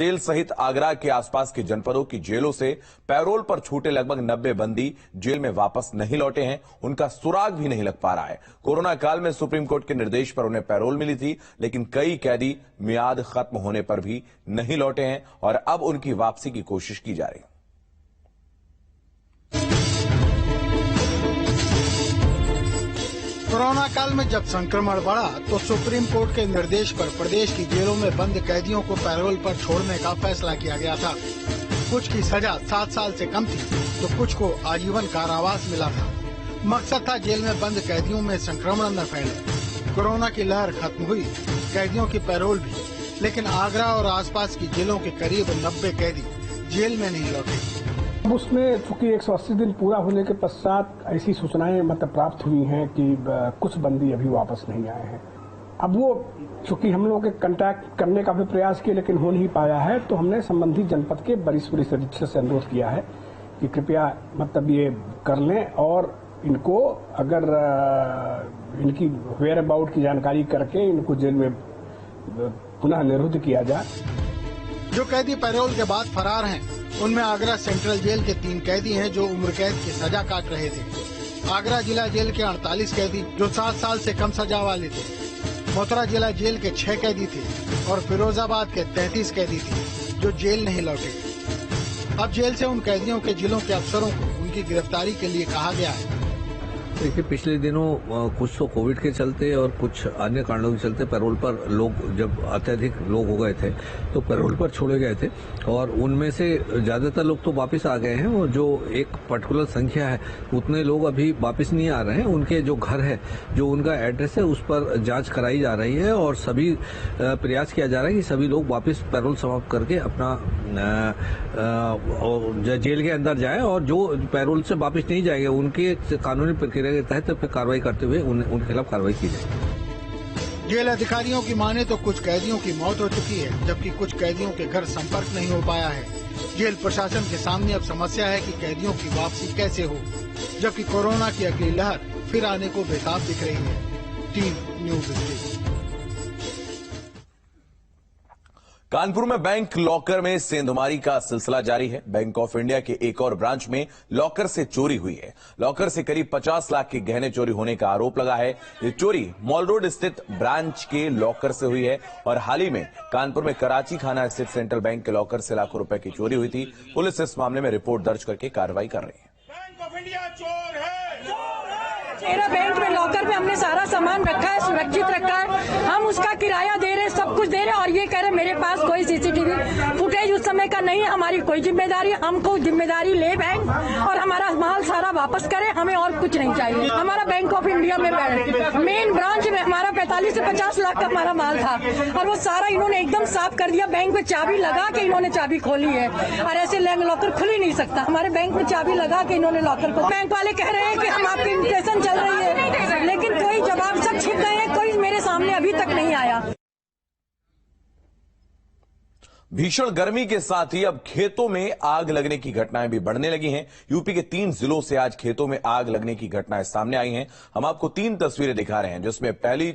Jail सहित आगरा के आसपास के जनपदों की जेलों से पैरोल पर छूटे लगभग 90 बंदी जेल में वापस नहीं लौटे हैं। उनका सुराग भी नहीं लग पा रहा है। कोरोना काल में सुप्रीम कोर्ट के निर्देश पर उन्हें पैरोल मिली थी, लेकिन कई कैदी मियाद खत्म होने पर भी नहीं लौटे हैं और अब उनकी वापसी की कोशिश की जा रही है। कोरोना काल में जब संक्रमण बढ़ा तो सुप्रीम कोर्ट के निर्देश पर प्रदेश की जेलों में बंद कैदियों को पैरोल पर छोड़ने का फैसला किया गया था। कुछ की सजा 7 साल से कम थी तो कुछ को आजीवन कारावास मिला था। मकसद था जेल में बंद कैदियों में संक्रमण न फैले। कोरोना की लहर खत्म हुई, कैदियों की पैरोल भी, लेकिन आगरा और आसपास की जेलों के करीब 90 कैदी जेल में नहीं लौटे। उसमें चूंकि 180 दिन पूरा होने के पश्चात ऐसी सूचनाएं प्राप्त हुई हैं कि कुछ बंदी अभी वापस नहीं आए हैं। अब वो चूंकि हम लोगों के कांटेक्ट करने का भी प्रयास किया लेकिन हो नहीं पाया है, तो हमने संबंधित जनपद के वरिष्ठ पुलिस अधीक्षक से अनुरोध किया है कि कृपया ये कर लें और इनको अगर इनकी वेयर अबाउट की जानकारी करके इनको जेल में पुनः निरुद्ध किया जाए। जो कैदी पैरोल के बाद फरार हैं, उनमें आगरा सेंट्रल जेल के 3 कैदी हैं जो उम्र कैद की सजा काट रहे थे। आगरा जिला जेल के 48 कैदी जो 7 साल से कम सजा वाले थे। मथुरा जिला जेल के 6 कैदी थे और फिरोजाबाद के 33 कैदी थे जो जेल नहीं लौटे। अब जेल से उन कैदियों के जिलों के अफसरों को उनकी गिरफ्तारी के लिए कहा गया है। देखिए, पिछले दिनों कुछ तो कोविड के चलते और कुछ अन्य कारणों के चलते पैरोल पर लोग जब अत्यधिक लोग हो गए थे तो पैरोल पर छोड़े गए थे और उनमें से ज्यादातर लोग तो वापस आ गए हैं और जो एक पर्टिकुलर संख्या है उतने लोग अभी वापस नहीं आ रहे हैं। उनके जो घर है, जो उनका एड्रेस है, उस पर जांच कराई जा रही है और सभी प्रयास किया जा रहा है कि सभी लोग वापस पैरोल समाप्त करके अपना जेल के अंदर जाएं और जो पैरोल से वापस नहीं जाएंगे उनके कानूनी प्रक्रिया के तहत फिर कार्रवाई करते हुए उनके खिलाफ कार्रवाई की जाए। जेल अधिकारियों की माने तो कुछ कैदियों की मौत हो चुकी है, जबकि कुछ कैदियों के घर संपर्क नहीं हो पाया है। जेल प्रशासन के सामने अब समस्या है कि कैदियों की वापसी कैसे हो, जबकि कोरोना की अगली लहर फिर आने को बेताब दिख रही है। Team news station. कानपुर में बैंक लॉकर में सेंधमारी का सिलसिला जारी है। बैंक ऑफ इंडिया के एक और ब्रांच में लॉकर से चोरी हुई है। लॉकर से करीब 50 लाख के गहने चोरी होने का आरोप लगा है। ये चोरी मॉल रोड स्थित ब्रांच के लॉकर से हुई है और हाल ही में कानपुर में कराची खाना स्थित सेंट्रल बैंक के लॉकर से लाखों रुपए की चोरी हुई थी। पुलिस इस मामले में रिपोर्ट दर्ज करके कार्रवाई कर रही है। बैंक ऑफ इंडिया चोर है। मेरा बैंक में लॉकर में हमने सारा सामान रखा है, सुरक्षित रखा है। हम उसका किराया दे रहे, सब कुछ दे रहे और ये कह रहे मेरे पास कोई सीसीटीवी फुटेज उस समय का नहीं है। हमारी कोई जिम्मेदारी, हमको जिम्मेदारी ले बैंक और हमारा माल सारा वापस करे, हमें और कुछ नहीं चाहिए। हमारा बैंक ऑफ इंडिया में मेन ब्रांच में हमारा 45 से 50 लाख का हमारा माल था और वो सारा इन्होंने एकदम साफ कर दिया। बैंक में चाबी लगा के इन्होंने चाबी खोली है और ऐसे लॉकर खुल ही नहीं सकता। हमारे बैंक में चाबी लगा के इन्होंने लॉकर को, बैंक वाले कह रहे हैं कि हम आपकी इन्विटेशन चल रही है, लेकिन कोई जवाब, सब छिप गए हैं, कोई मेरे सामने अभी तक नहीं आया। भीषण गर्मी के साथ ही अब खेतों में आग लगने की घटनाएं भी बढ़ने लगी हैं। यूपी के 3 जिलों से आज खेतों में आग लगने की घटनाएं सामने आई हैं। हम आपको 3 तस्वीरें दिखा रहे हैं, जिसमें पहली